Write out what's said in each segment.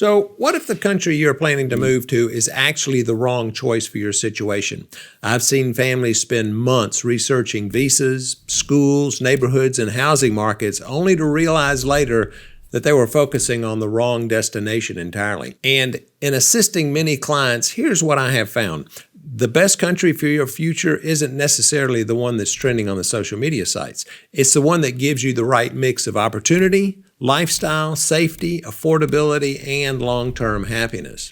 So, what if the country you're planning to move to is actually the wrong choice for your situation? I've seen families spend months researching visas, schools, neighborhoods, and housing markets only to realize later that they were focusing on the wrong destination entirely. And in assisting many clients, here's what I have found. The best country for your future isn't necessarily the one that's trending on the social media sites. It's the one that gives you the right mix of opportunity, lifestyle, safety, affordability, and long-term happiness.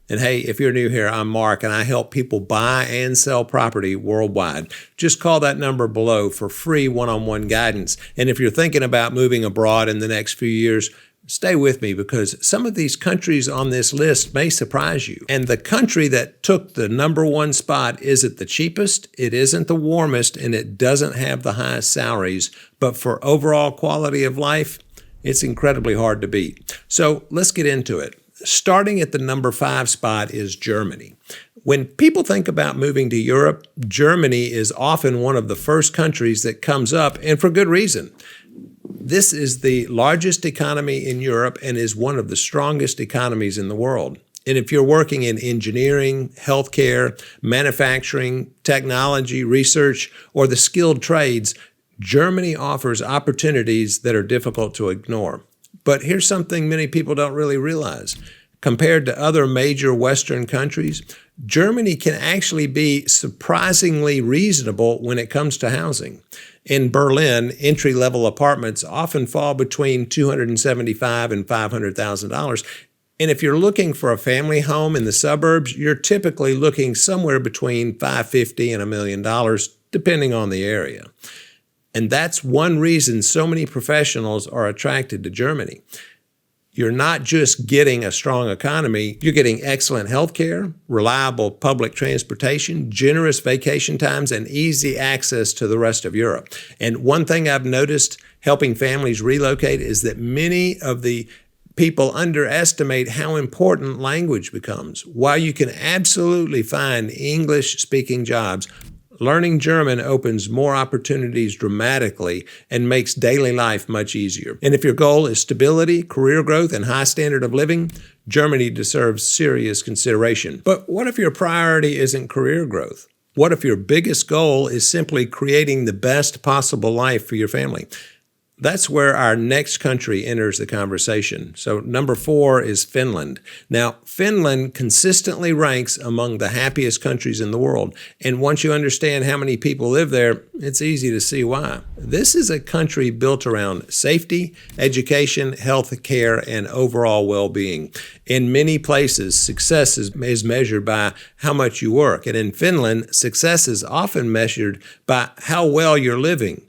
And hey, if you're new here, I'm Mark, and I help people buy and sell property worldwide. Just call that number below for free one-on-one guidance. And if you're thinking about moving abroad in the next few years, stay with me because some of these countries on this list may surprise you. And the country that took the number one spot isn't the cheapest, it isn't the warmest, and it doesn't have the highest salaries. But for overall quality of life, it's incredibly hard to beat. So let's get into it. Starting at the number 5 spot is Germany. When people think about moving to Europe, Germany is often one of the first countries that comes up, and for good reason. This is the largest economy in Europe and is one of the strongest economies in the world. And if you're working in engineering, healthcare, manufacturing, technology, research, or the skilled trades, Germany offers opportunities that are difficult to ignore. But here's something many people don't really realize. Compared to other major Western countries, Germany can actually be surprisingly reasonable when it comes to housing. In Berlin, entry-level apartments often fall between $275,000 and $500,000. And if you're looking for a family home in the suburbs, you're typically looking somewhere between $550,000 and $1 million, depending on the area. And that's one reason so many professionals are attracted to Germany. You're not just getting a strong economy, you're getting excellent healthcare, reliable public transportation, generous vacation times, and easy access to the rest of Europe. And one thing I've noticed helping families relocate is that many of the people underestimate how important language becomes. While you can absolutely find English-speaking jobs, learning German opens more opportunities dramatically and makes daily life much easier. And if your goal is stability, career growth, and high standard of living, Germany deserves serious consideration. But what if your priority isn't career growth? What if your biggest goal is simply creating the best possible life for your family? That's where our next country enters the conversation. So number 4 is Finland. Now, Finland consistently ranks among the happiest countries in the world. And once you understand how many people live there, it's easy to see why. This is a country built around safety, education, health care, and overall well-being. In many places, success is measured by how much you work. And in Finland, success is often measured by how well you're living.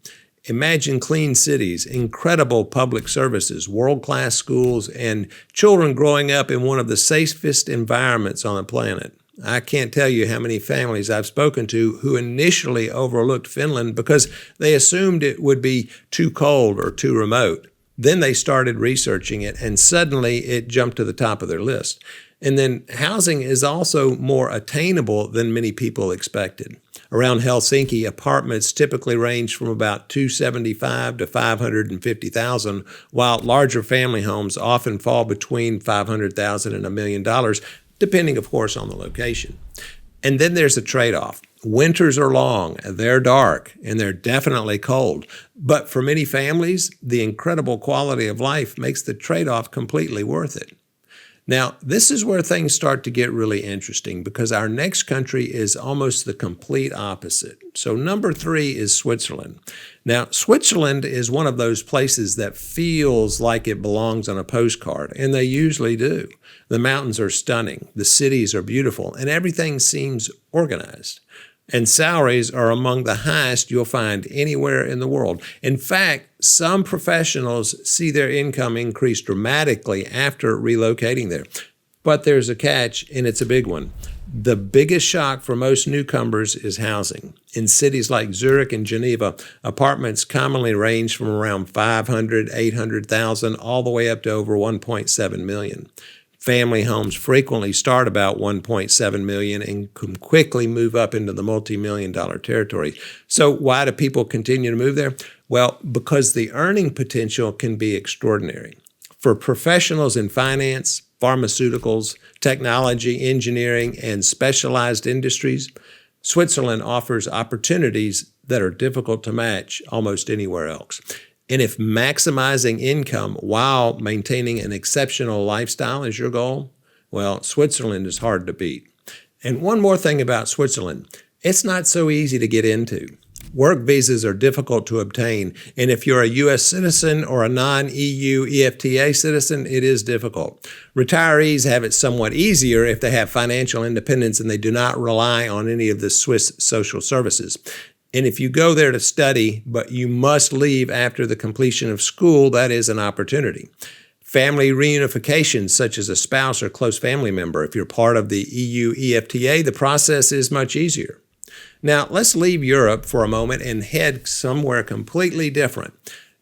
Imagine clean cities, incredible public services, world-class schools, and children growing up in one of the safest environments on the planet. I can't tell you how many families I've spoken to who initially overlooked Finland because they assumed it would be too cold or too remote. Then they started researching it, and suddenly it jumped to the top of their list. And then housing is also more attainable than many people expected. Around Helsinki, apartments typically range from about $275,000 to $550,000, while larger family homes often fall between $500,000 and $1 million, depending, of course, on the location. And then there's a trade-off. Winters are long, they're dark, and they're definitely cold. But for many families, the incredible quality of life makes the trade-off completely worth it. Now, this is where things start to get really interesting because our next country is almost the complete opposite. So number 3 is Switzerland. Now, Switzerland is one of those places that feels like it belongs on a postcard, and they usually do. The mountains are stunning, the cities are beautiful, and everything seems organized. And salaries are among the highest you'll find anywhere in the world. In fact, some professionals see their income increase dramatically after relocating there. But there's a catch, and it's a big one. The biggest shock for most newcomers is housing. In cities like Zurich and Geneva, apartments commonly range from around $500,000, $800,000, all the way up to over $1.7 million. Family homes frequently start about $1.7 million and can quickly move up into the multi-million-dollar territory. So why do people continue to move there? Well, because the earning potential can be extraordinary. For professionals in finance, pharmaceuticals, technology, engineering, and specialized industries, Switzerland offers opportunities that are difficult to match almost anywhere else. And if maximizing income while maintaining an exceptional lifestyle is your goal, well, Switzerland is hard to beat. And one more thing about Switzerland, it's not so easy to get into. Work visas are difficult to obtain, and if you're a U.S. citizen or a non-EU EFTA citizen, it is difficult. Retirees have it somewhat easier if they have financial independence and they do not rely on any of the Swiss social services. And if you go there to study, but you must leave after the completion of school, that is an opportunity. Family reunification, such as a spouse or close family member, if you're part of the EU EFTA, the process is much easier. Now, let's leave Europe for a moment and head somewhere completely different.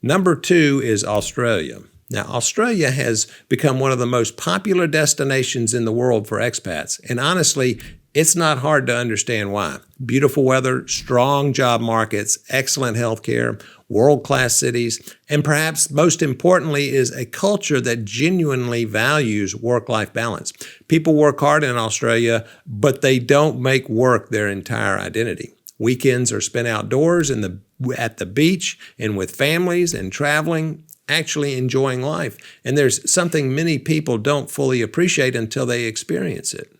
Number 2 is Australia. Now, Australia has become one of the most popular destinations in the world for expats, and honestly, it's not hard to understand why. Beautiful weather, strong job markets, excellent healthcare, world-class cities, and perhaps most importantly is a culture that genuinely values work-life balance. People work hard in Australia, but they don't make work their entire identity. Weekends are spent outdoors at the beach and with families and traveling, actually enjoying life. And there's something many people don't fully appreciate until they experience it.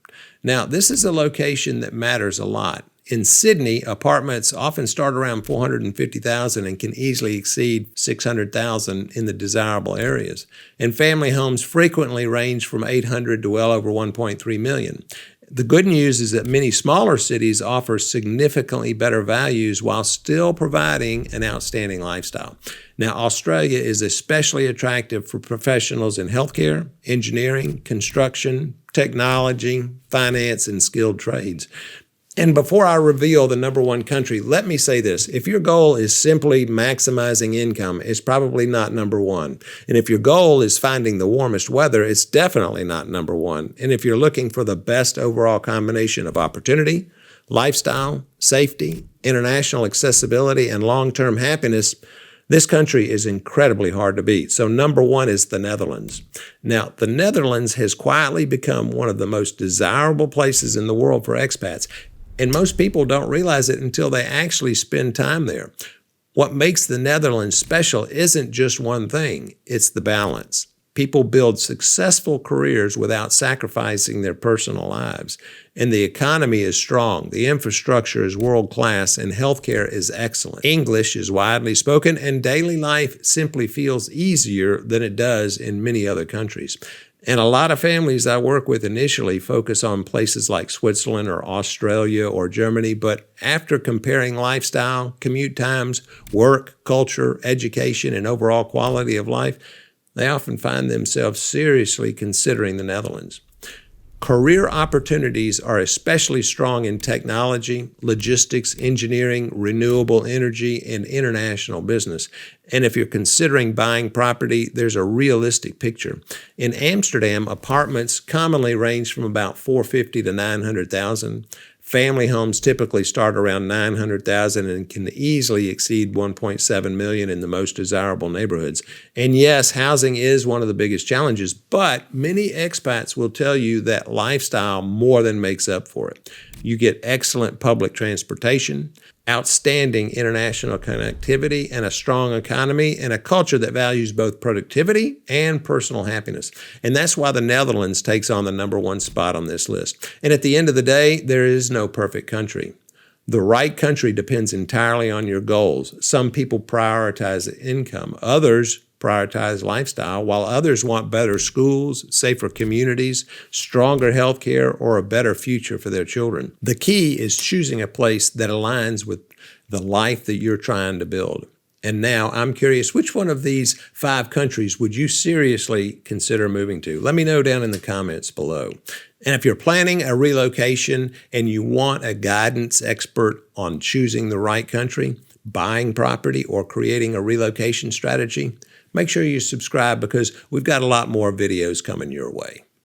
Now, this is a location that matters a lot. In Sydney, apartments often start around $450,000 and can easily exceed $600,000 in the desirable areas. And family homes frequently range from $800,000 to well over $1.3 million. The good news is that many smaller cities offer significantly better values while still providing an outstanding lifestyle. Now, Australia is especially attractive for professionals in healthcare, engineering, construction, technology, finance, and skilled trades. And before I reveal the number 1 country, let me say this. If your goal is simply maximizing income, it's probably not number 1. And if your goal is finding the warmest weather, it's definitely not number 1. And if you're looking for the best overall combination of opportunity, lifestyle, safety, international accessibility, and long-term happiness, this country is incredibly hard to beat. So number 1 is the Netherlands. Now, the Netherlands has quietly become one of the most desirable places in the world for expats. And most people don't realize it until they actually spend time there. What makes the Netherlands special isn't just one thing, it's the balance. People build successful careers without sacrificing their personal lives. And the economy is strong, the infrastructure is world-class, and healthcare is excellent. English is widely spoken, and daily life simply feels easier than it does in many other countries. And a lot of families I work with initially focus on places like Switzerland or Australia or Germany, but after comparing lifestyle, commute times, work, culture, education, and overall quality of life, they often find themselves seriously considering the Netherlands. Career opportunities are especially strong in technology, logistics, engineering, renewable energy, and international business. And if you're considering buying property, there's a realistic picture. In Amsterdam, apartments commonly range from about $450,000 to $900,000. Family homes typically start around $900,000 and can easily exceed $1.7 million in the most desirable neighborhoods. And yes, housing is one of the biggest challenges, but many expats will tell you that lifestyle more than makes up for it. You get excellent public transportation, outstanding international connectivity, and a strong economy, and a culture that values both productivity and personal happiness. And that's why the Netherlands takes on the number 1 spot on this list. And at the end of the day, there is no perfect country. The right country depends entirely on your goals. Some people prioritize income. Others prioritize lifestyle, while others want better schools, safer communities, stronger health care, or a better future for their children. The key is choosing a place that aligns with the life that you're trying to build. And now I'm curious, which one of these 5 countries would you seriously consider moving to? Let me know down in the comments below. And if you're planning a relocation and you want a guidance expert on choosing the right country, buying property, or creating a relocation strategy, make sure you subscribe because we've got a lot more videos coming your way.